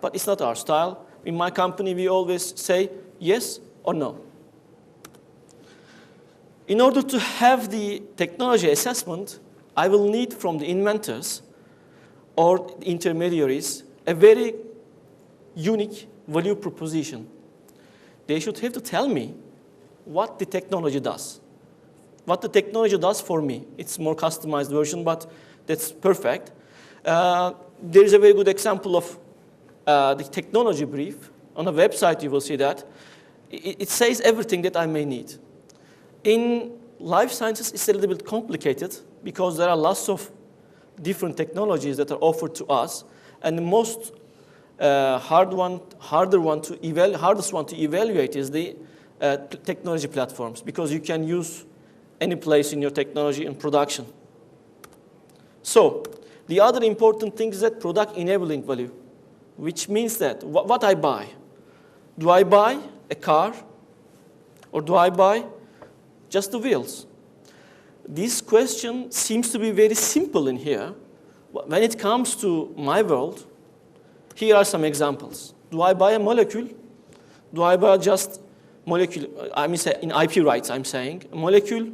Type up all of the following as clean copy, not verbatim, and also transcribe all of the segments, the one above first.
but it's not our style. In my company, we always say yes or no. In order to have the technology assessment, I will need from the inventors or intermediaries a very unique value proposition. They should have to tell me what the technology does. What the technology does for me. It's a more customized version, but that's perfect. There is a very good example of the technology brief. On a website, you will see that. It says everything that I may need. In life sciences, it's a little bit complicated because there are lots of different technologies that are offered to us, and the most hardest one to evaluate is the technology platforms, because you can use any place in your technology in production. So the other important thing is that product enabling value, which means that what I buy. Do I buy a car, or do I buy just the wheels? This question seems to be very simple in here. When it comes to my world, here are some examples. Do I buy a molecule? Do I buy just molecule? I mean, in IP rights, I'm saying. A molecule,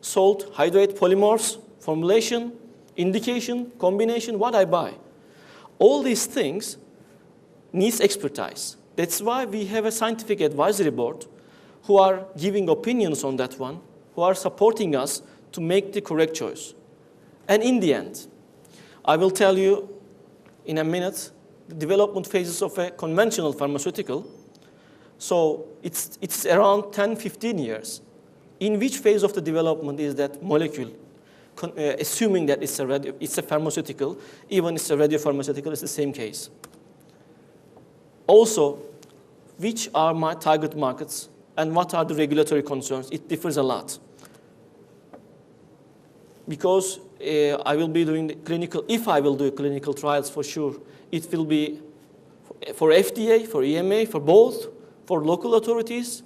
salt, hydrate, polymorphs, formulation, indication, combination, what I buy. All these things needs expertise. That's why we have a scientific advisory board who are giving opinions on that one, who are supporting us to make the correct choice. And in the end, I will tell you in a minute the development phases of a conventional pharmaceutical. So it's around 10, 15 years. In which phase of the development is that molecule? Assuming that it's a pharmaceutical, even it's a radiopharmaceutical, it's the same case. Also, which are my target markets and what are the regulatory concerns? It differs a lot. Because I will be doing the clinical, if I will do clinical trials for sure, it will be for FDA, for EMA, for both, for local authorities.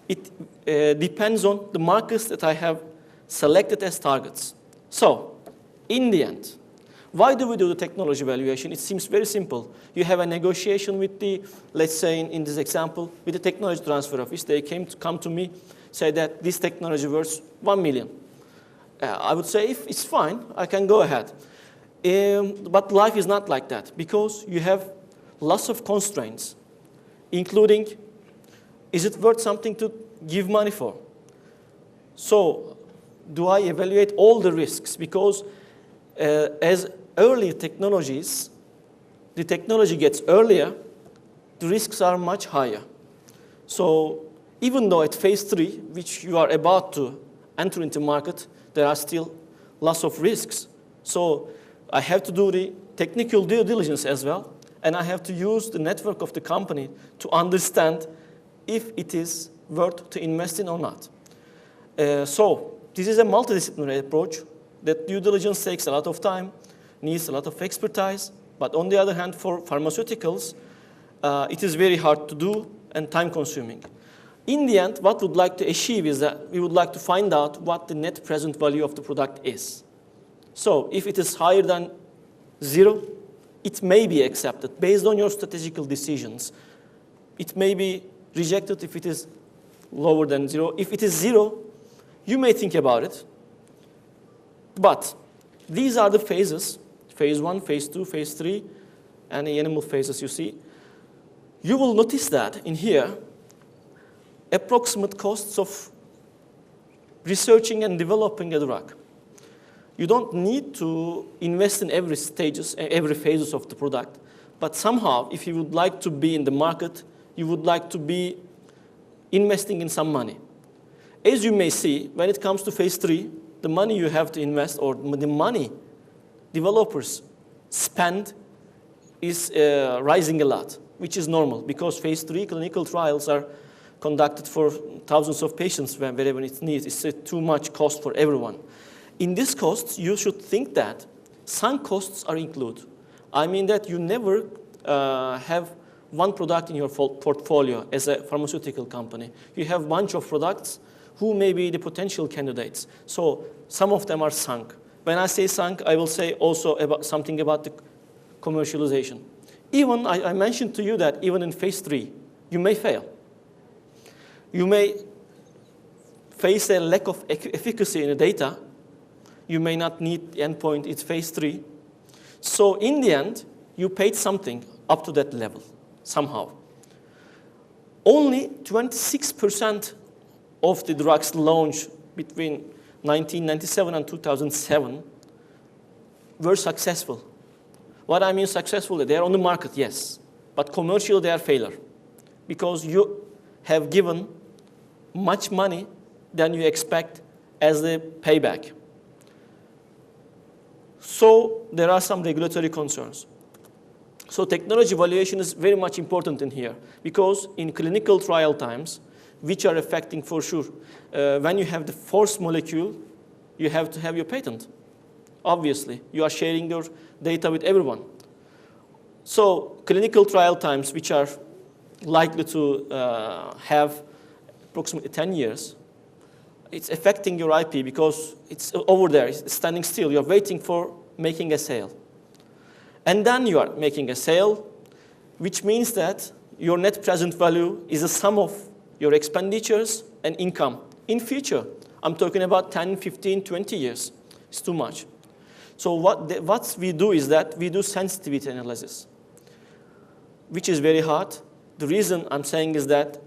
It depends on the markets that I have selected as targets. So, in the end, why do we do the technology evaluation? It seems very simple. You have a negotiation with the, let's say in this example, with the technology transfer office. They come to me, say that this technology worth 1 million. I would say, if it's fine, I can go ahead. But life is not like that, because you have lots of constraints, including, is it worth something to give money for? So, do I evaluate all the risks? Because as early technologies, the technology gets earlier, the risks are much higher. So even though at phase 3, which you are about to enter into market, there are still lots of risks. So I have to do the technical due diligence as well, and I have to use the network of the company to understand if it is worth to invest in or not. So this is a multidisciplinary approach. That due diligence takes a lot of time, needs a lot of expertise, but on the other hand, for pharmaceuticals, it is very hard to do and time-consuming. In the end, what we would like to achieve is that we would like to find out what the net present value of the product is. So if it is higher than 0, it may be accepted based on your strategical decisions. It may be rejected if it is lower than 0. If it is 0, you may think about it. But these are the phases, phase 1, phase 2, phase 3, and the animal phases you see. You will notice that in here, approximate costs of researching and developing a drug. You don't need to invest in every phases of the product, but somehow, if you would like to be in the market, you would like to be investing in some money. As you may see, when it comes to phase 3, the money you have to invest, or the money developers spend, is rising a lot, which is normal, because phase 3 clinical trials are conducted for thousands of patients wherever it's needed. It's too much cost for everyone. In these costs, you should think that sunk costs are included. I mean that you never have one product in your portfolio as a pharmaceutical company. You have a bunch of products who may be the potential candidates. So some of them are sunk. When I say sunk, I will say also something about the commercialization. Even, I mentioned to you that even in phase 3, you may fail. You may face a lack of efficacy in the data. You may not need the endpoint in phase 3. So in the end, you paid something up to that level, somehow. Only 26% of the drugs launched between 1997 and 2007 were successful. What I mean successful, they are on the market, yes. But commercially, they are failure. Because you have given much money than you expect as the payback. So there are some regulatory concerns. So technology evaluation is very much important in here, because in clinical trial times, which are affecting for sure, when you have the fourth molecule, you have to have your patent. Obviously, you are sharing your data with everyone. So clinical trial times, which are likely to have approximately 10 years, it's affecting your IP because it's over there, it's standing still. You're waiting for making a sale. And then you are making a sale, which means that your net present value is a sum of your expenditures and income. In future, I'm talking about 10, 15, 20 years. It's too much. So what we do is that we do sensitivity analysis, which is very hard. The reason I'm saying is that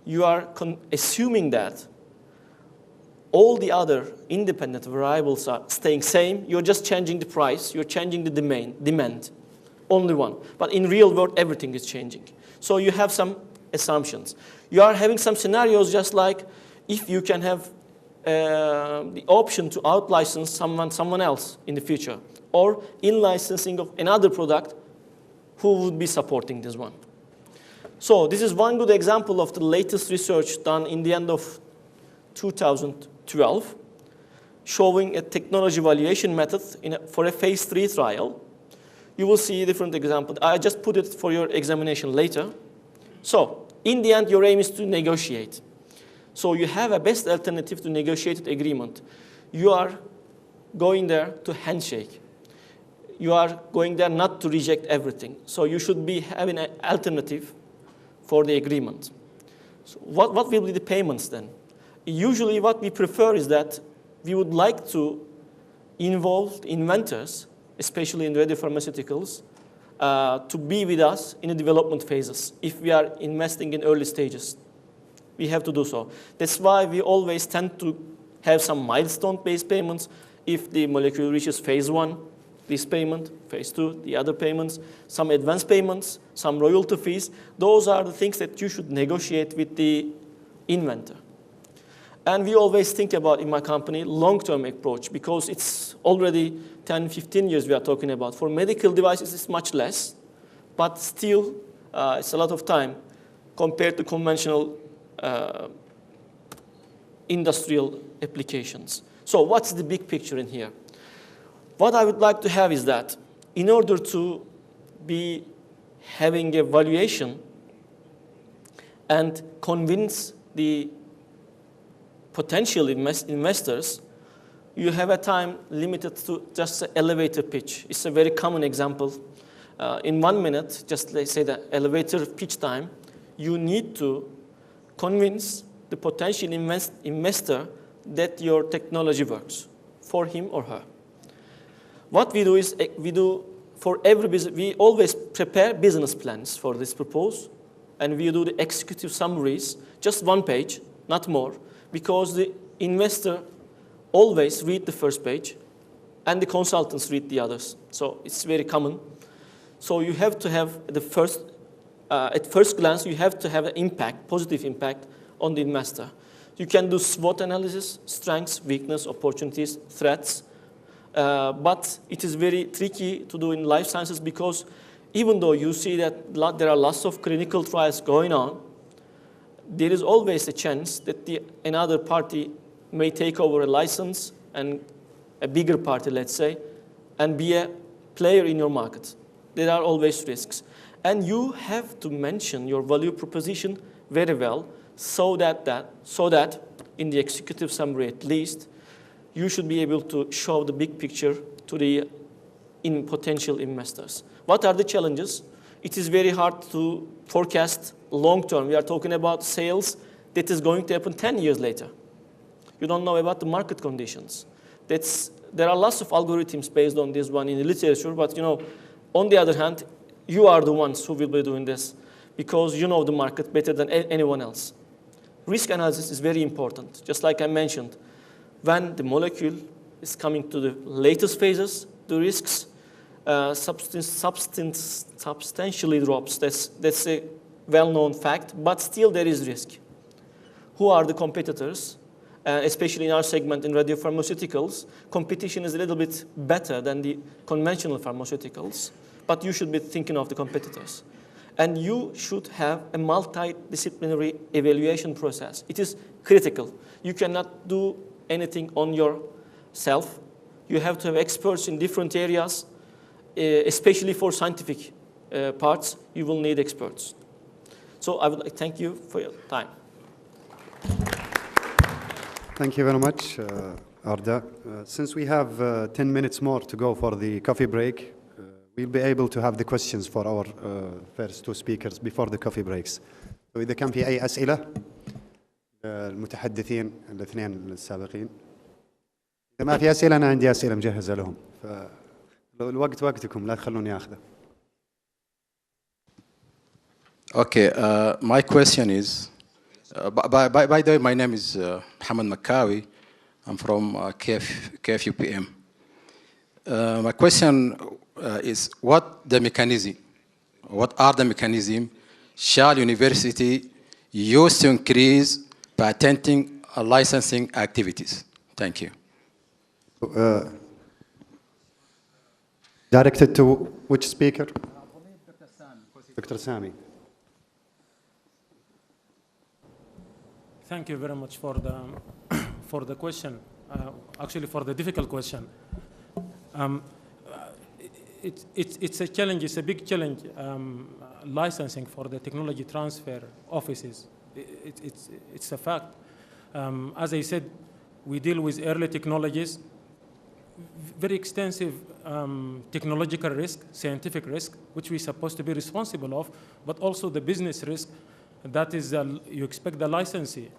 you are assuming that all the other independent variables are staying same. You're just changing the price. You're changing the demand. Only one. But in real world, everything is changing. So you have some assumptions. You are having some scenarios just like if you can have the option to out-license someone else in the future, or in-licensing of another product, who would be supporting this one. So this is one good example of the latest research done in the end of 2012, showing a technology evaluation method for a phase 3 trial. You will see different examples. I just put it for your examination later. So in the end, your aim is to negotiate. So you have a best alternative to negotiated agreement. You are going there to handshake. You are going there not to reject everything. So you should be having an alternative for the agreement. So what will be the payments then? Usually what we prefer is that we would like to involve inventors, especially in radiopharmaceuticals, to be with us in the development phases. If we are investing in early stages, we have to do so. That's why we always tend to have some milestone-based payments. If the molecule reaches phase 1, this payment, phase 2, the other payments, some advance payments, some royalty fees. Those are the things that you should negotiate with the inventor. And we always think about, in my company, long-term approach, because it's already 10, 15 years we are talking about. For medical devices, it's much less, but still, it's a lot of time compared to conventional industrial applications. So what's the big picture in here? What I would like to have is that in order to be having a valuation and convince the potential investors, you have a time limited to just an elevator pitch. It's a very common example. In 1 minute, just let's say the elevator pitch time, you need to convince the potential investor that your technology works for him or her. What we do is for every business, we always prepare business plans for this proposal, and we do the executive summaries, just 1 page, not more, because the investor always read the first page, and the consultants read the others. So it's very common. So you have to have at first glance, you have to have an impact, positive impact on the investor. You can do SWOT analysis, strengths, weakness, opportunities, threats, but it is very tricky to do in life sciences because even though you see that there are lots of clinical trials going on, there is always a chance that another party may take over a license, and a bigger party, let's say, and be a player in your market. There are always risks. And you have to mention your value proposition very well so that in the executive summary at least, you should be able to show the big picture to the potential investors. What are the challenges? it is very hard to forecast long term. We are talking about sales that is going to happen 10 years later. You don't know about the market conditions. There are lots of algorithms based on this one in the literature, but you know, on the other hand, you are the ones who will be doing this because you know the market better than anyone else. Risk analysis is very important. Just like I mentioned, when the molecule is coming to the latest phases, the risks substantially drops. That's a well-known fact, but still there is risk. Who are the competitors? Especially in our segment in radiopharmaceuticals, competition is a little bit better than the conventional pharmaceuticals, but you should be thinking of the competitors. And you should have a multidisciplinary evaluation process. It is critical. You cannot do anything on yourself. You have to have experts in different areas, especially for scientific parts, you will need experts. So I would like to thank you for your time. Thank you very much, Arda. Since we have 10 minutes more to go for the coffee break, we'll be able to have the questions for our first two speakers before the coffee breaks. So إذا كان في أي أسئلة المتحدثين الاثنين السابقين. إذا ما في أسئلة أنا عندي أسئلة مجهزة لهم. فالوقت وقتكم لا تخلوني أخذه. Okay, my question is, by the way, my name is Mohammed Makkawi. I'm from KFUPM. My question is, what are the mechanisms shall university use to increase patenting and licensing activities? Thank you. Directed to which speaker? Dr. Sami. Thank you very much for the question. Actually, for the difficult question. It's a challenge. It's a big challenge. Licensing for the technology transfer offices. It's a fact. As I said, we deal with early technologies, very extensive technological risk, scientific risk, which we're supposed to be responsible of, but also the business risk. That is, you expect the licensee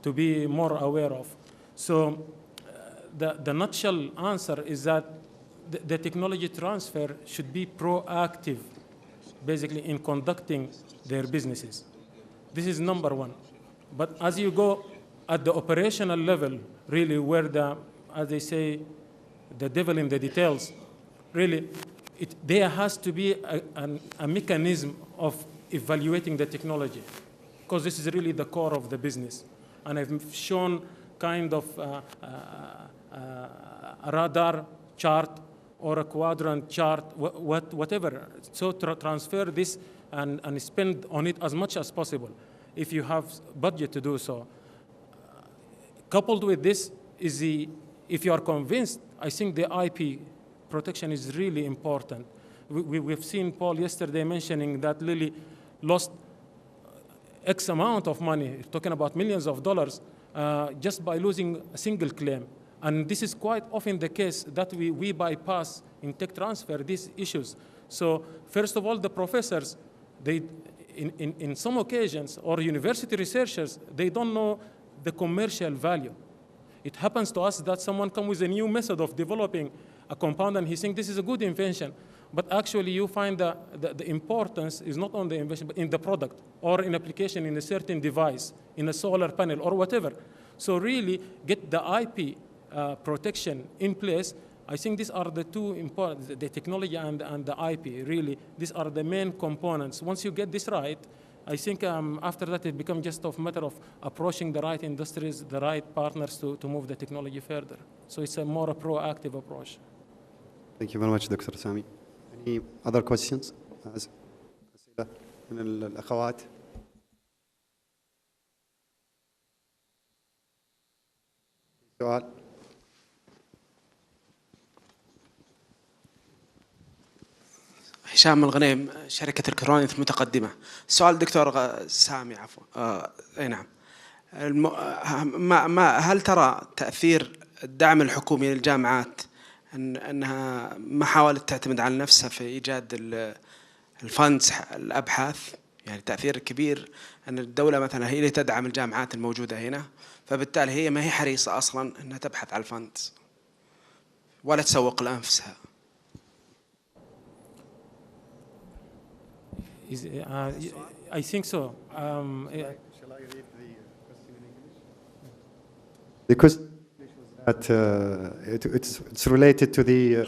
to be more aware of. So the nutshell answer is that the technology transfer should be proactive, basically, in conducting their businesses. This is number one. But as you go at the operational level, really where as they say, the devil in the details, really, there has to be a mechanism of evaluating the technology, because this is really the core of the business. And I've shown kind of a radar chart or a quadrant chart, whatever. So transfer this and spend on it as much as possible if you have budget to do so. Coupled with this is if you are convinced, I think the IP protection is really important. We've seen Paul yesterday mentioning that Lilly lost X amount of money, talking about millions of dollars, just by losing a single claim. And this is quite often the case that we bypass in tech transfer these issues. So first of all, the professors, in some occasions, or university researchers, they don't know the commercial value. It happens to us that someone comes with a new method of developing a compound and he thinks this is a good invention. But actually you find that the importance is not on the invention, but in the product or in application in a certain device, in a solar panel or whatever. So really get the IP protection in place. I think these are the two important, the technology and the IP, really. These are the main components. Once you get this right, I think after that it becomes just a matter of approaching the right industries, the right partners to move the technology further. So it's a more proactive approach. Thank you very much, Dr. Sami. Any other questions? أسئلة من الأخوات؟ سؤال؟ هشام الغنيم، شركة الكترونيات متقدمة. سؤال دكتور سامي، عفوا. اي نعم. هل ترى تأثير الدعم الحكومي للجامعات أنها ما حاولت تعتمد على نفسها في إيجاد الفندز الأبحاث، يعني تأثير كبير أن الدولة مثلا هي اللي تدعم الجامعات الموجودة هنا، فبالتالي هي ما هي حريصة أصلا أنها تبحث على الفندز ولا تسوق لأنفسها. I think so. Shall I read the question in English? The question that it's related to the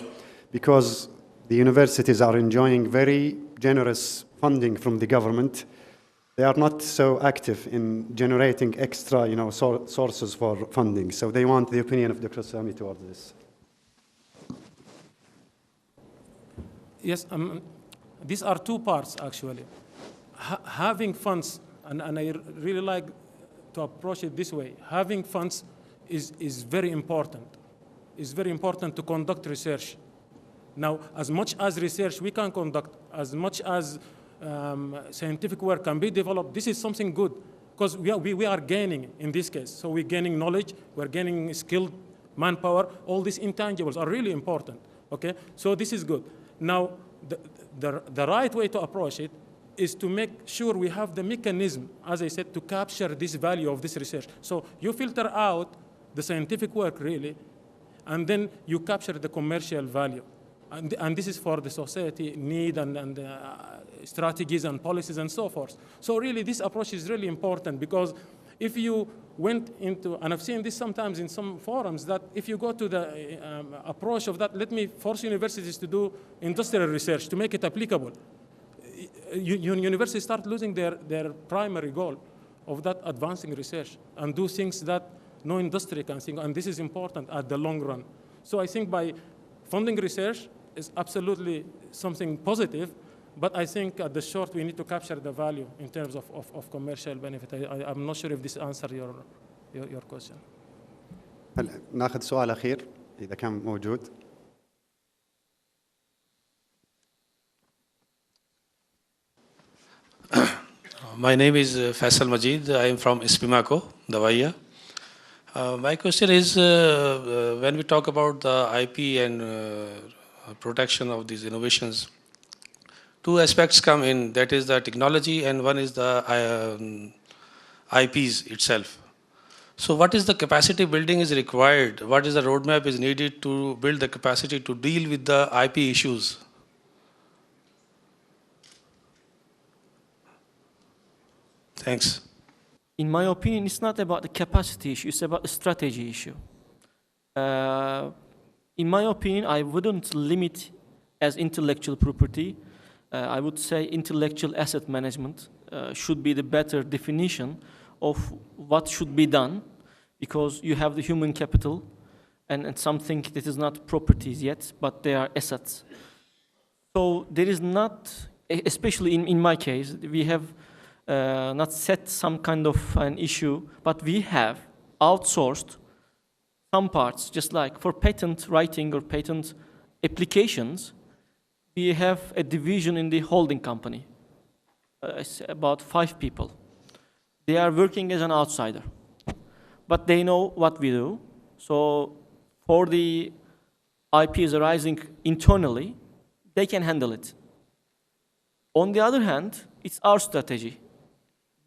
because the universities are enjoying very generous funding from the government. They are not so active in generating extra, sources for funding. So they want the opinion of Dr. Sami towards this. Yes, these are two parts actually. Having funds, and I really like to approach it this way. Having funds is very important. It's very important to conduct research. Now, as much as research we can conduct, as much as scientific work can be developed, this is something good, because we are gaining in this case. So we're gaining knowledge, we're gaining skilled manpower. All these intangibles are really important, okay? So this is good. Now, the right way to approach it is to make sure we have the mechanism, as I said, to capture this value of this research. So you filter out the scientific work, really, and then you capture the commercial value. And this is for the society need and strategies and policies and so forth. So really, this approach is really important, because if you went into, and I've seen this sometimes in some forums, that if you go to the approach of that, let me force universities to do industrial research to make it applicable, universities start losing their primary goal of that advancing research and do things that no industry can think, and this is important at the long run. So I think by funding research is absolutely something positive, but I think at the short we need to capture the value in terms of commercial benefit. I'm not sure if this answers your question. هلا ناخذ سؤال أخير إذا كان موجود. My name is Faisal Majid. I am from Ispimako, Davaiya. My question is, when we talk about the IP and protection of these innovations, two aspects come in. That is the technology, and one is the IPs itself. So what is the capacity building is required? What is the roadmap is needed to build the capacity to deal with the IP issues? Thanks. In my opinion, it's not about the capacity issue, it's about the strategy issue. In my opinion, I wouldn't limit as intellectual property. I would say intellectual asset management should be the better definition of what should be done, because you have the human capital and something that is not properties yet, but they are assets. So there is not, especially in my case, we have not set some kind of an issue, but we have outsourced some parts, just like for patent writing or patent applications, we have a division in the holding company, it's about 5 people. They are working as an outsider, but they know what we do. So for the IPs arising internally, they can handle it. On the other hand, it's our strategy.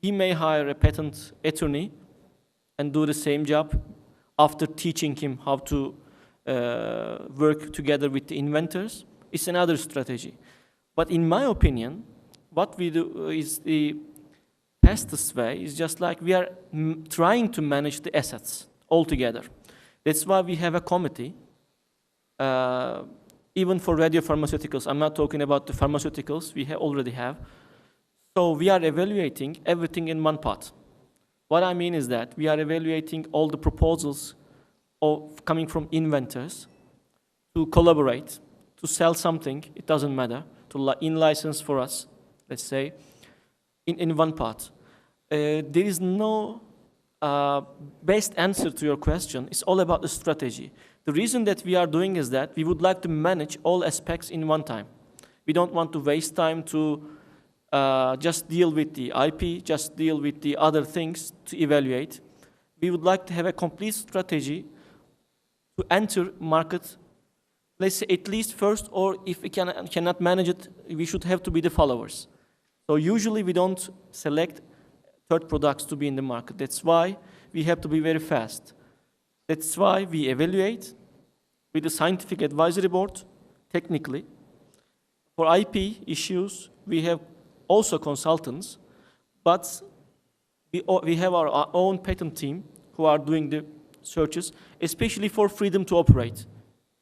We may hire a patent attorney and do the same job after teaching him how to work together with the inventors. It's another strategy. But in my opinion, what we do is the fastest way is just like we are trying to manage the assets altogether. That's why we have a committee, even for radiopharmaceuticals. I'm not talking about the pharmaceuticals we already have. So we are evaluating everything in one pot. What I mean is that we are evaluating all the proposals coming from inventors to collaborate, to sell something, it doesn't matter, to in-license for us, let's say, in one pot. There is no best answer to your question. It's all about the strategy. The reason that we are doing is that we would like to manage all aspects in one time. We don't want to waste time to just deal with the IP, just deal with the other things to evaluate. We would like to have a complete strategy to enter market let's say at least first, or if we cannot manage it, we should have to be the followers. So usually we don't select third products to be in the market. That's why we have to be very fast. That's why we evaluate with the scientific advisory board, technically. For IP issues, we have also consultants, but we have our own patent team who are doing the searches, especially for freedom to operate.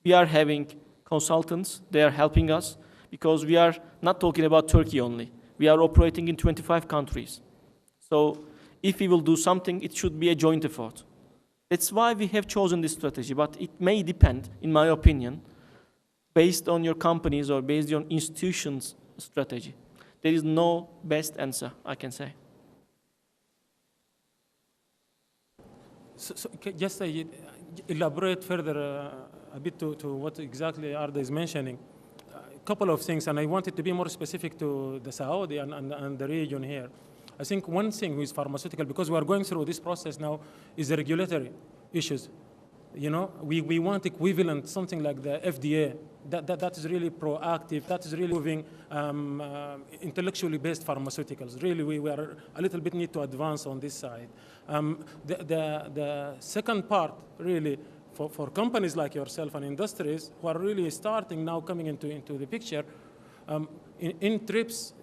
We are having consultants, they are helping us, because we are not talking about Turkey only. We are operating in 25 countries. So if we will do something, it should be a joint effort. That's why we have chosen this strategy, but it may depend, in my opinion, based on your company's or based on institutions' strategy. There is no best answer, I can say. So just elaborate further a bit to what exactly Arda is mentioning. A couple of things, and I wanted to be more specific to the Saudi and the region here. I think one thing with pharmaceutical, because we are going through this process now, is the regulatory issues. You know, we want equivalent, something like the FDA, that is really proactive, that is really moving intellectually based pharmaceuticals. Really, we are a little bit need to advance on this side. The second part, really, for companies like yourself and industries who are really starting now coming into the picture, in TRIPS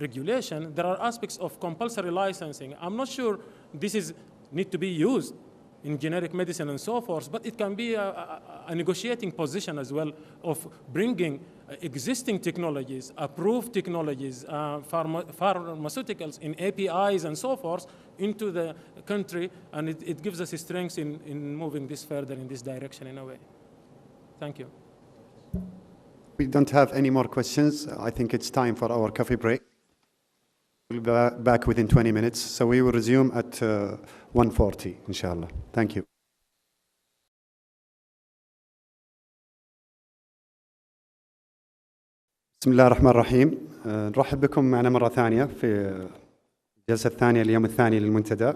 regulation, there are aspects of compulsory licensing. I'm not sure this need to be used in generic medicine and so forth, but it can be a negotiating position as well of bringing existing technologies, approved technologies, pharmaceuticals in APIs and so forth into the country, and it gives us a strength in moving this further in this direction in a way. Thank you. We don't have any more questions. I think it's time for our coffee break. We'll be back within 20 minutes, so we will resume at 1:40, inshallah. Thank you. بسم الله الرحمن الرحيم. نرحب بكم معنا مرة ثانية في الجلسة الثانية اليوم الثاني للمنتدى.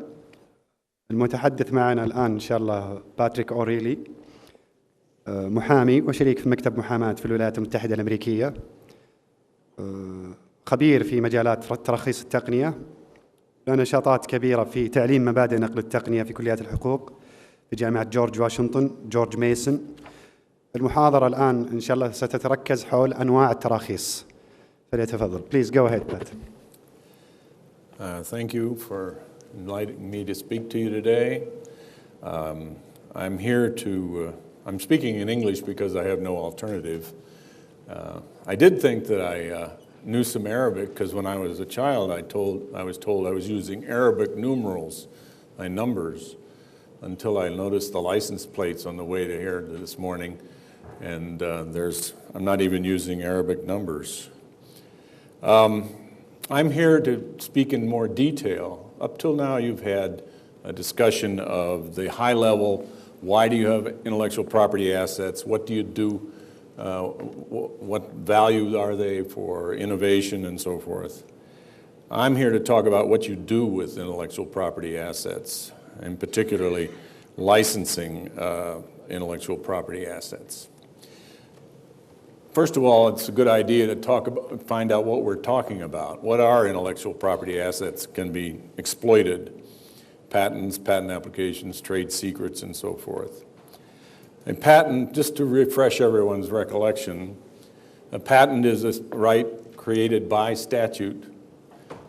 المتحدث معنا الآن إن شاء الله باتريك أوريلي، محامي وشريك في مكتب محاماة في الولايات المتحدة الأمريكية، خبير في مجالات ترخيص التقنية، له نشاطات كبيرة في تعليم مبادئ نقل التقنية في كليات الحقوق في جامعة جورج واشنطن، جورج ميسون. المحاضرة الآن إن شاء الله ستتركز حول أنواع التراخيص. فليتفضل. Please go ahead, Pat. Thank you for inviting me to speak to you today. I'm here to, I'm speaking in English because I have no alternative. I did think that I knew some Arabic because when I was a child I was told I was using Arabic numerals, my numbers, until I noticed the license plates on the way to here this morning, and I'm not even using Arabic numbers. I'm here to speak in more detail. Up till now you've had a discussion of the high level, why do you have intellectual property assets, what do you do, what value are they for innovation and so forth. I'm here to talk about what you do with intellectual property assets, and particularly licensing intellectual property assets. First of all, it's a good idea to find out what we're talking about. What are intellectual property assets can be exploited? Patents, patent applications, trade secrets, and so forth. A patent, just to refresh everyone's recollection, a patent is a right created by statute.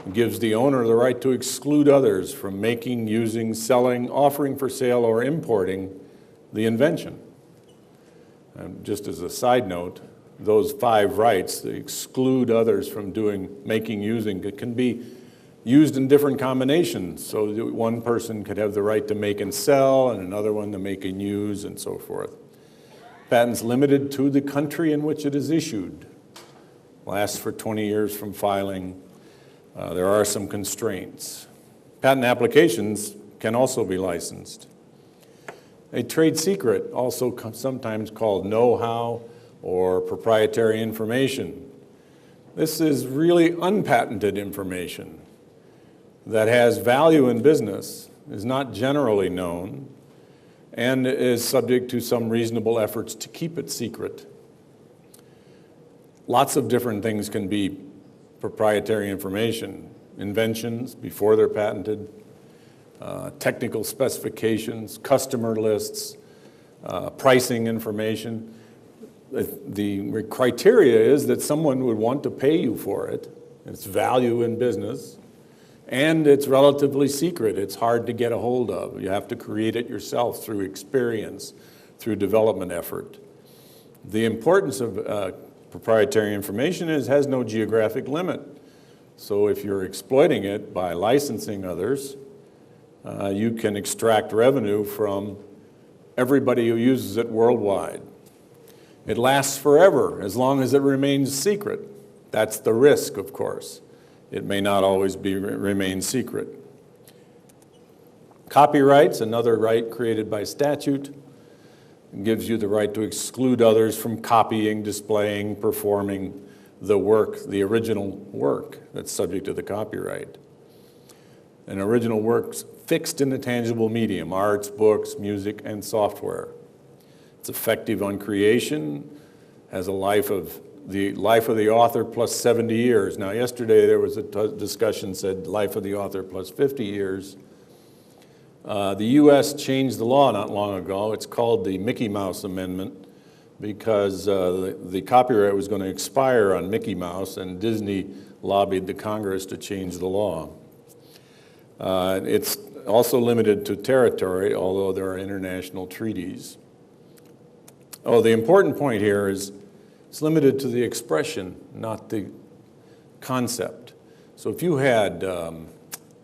It gives the owner the right to exclude others from making, using, selling, offering for sale, or importing the invention. And just as a side note, those 5 rights, they exclude others from doing, making, using, it can be used in different combinations. So that one person could have the right to make and sell, and another one to make and use, and so forth. Patents limited to the country in which it is issued. Lasts for 20 years from filing. There are some constraints. Patent applications can also be licensed. A trade secret, also sometimes called know-how or proprietary information. This is really unpatented information that has value in business, is not generally known, and is subject to some reasonable efforts to keep it secret. Lots of different things can be proprietary information. Inventions before they're patented, technical specifications, customer lists, pricing information. The criteria is that someone would want to pay you for it. It's value in business, and it's relatively secret. It's hard to get a hold of. You have to create it yourself through experience, through development effort. The importance of proprietary information has no geographic limit. So if you're exploiting it by licensing others, you can extract revenue from everybody who uses it worldwide. It lasts forever as long as it remains secret. That's the risk, of course. It may not always remain secret. Copyright's another right created by statute. It gives you the right to exclude others from copying, displaying, performing the work, the original work that's subject to the copyright. An original work's fixed in a tangible medium, arts, books, music, and software. It's effective on creation, has a life of the author plus 70 years. Now, yesterday there was a discussion said life of the author plus 50 years. The U.S. changed the law not long ago. It's called the Mickey Mouse Amendment because the copyright was going to expire on Mickey Mouse, and Disney lobbied the Congress to change the law. It's also limited to territory, although there are international treaties. Oh, the important point here is it's limited to the expression, not the concept. So if you had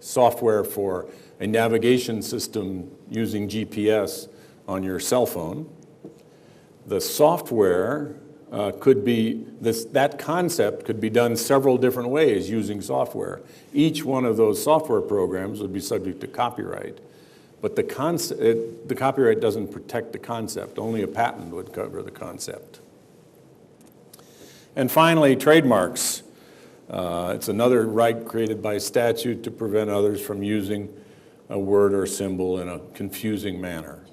software for a navigation system using GPS on your cell phone, the software that concept could be done several different ways using software. Each one of those software programs would be subject to copyright. But the copyright doesn't protect the concept. Only a patent would cover the concept. And finally, trademarks. It's another right created by statute to prevent others from using a word or symbol in a confusing manner.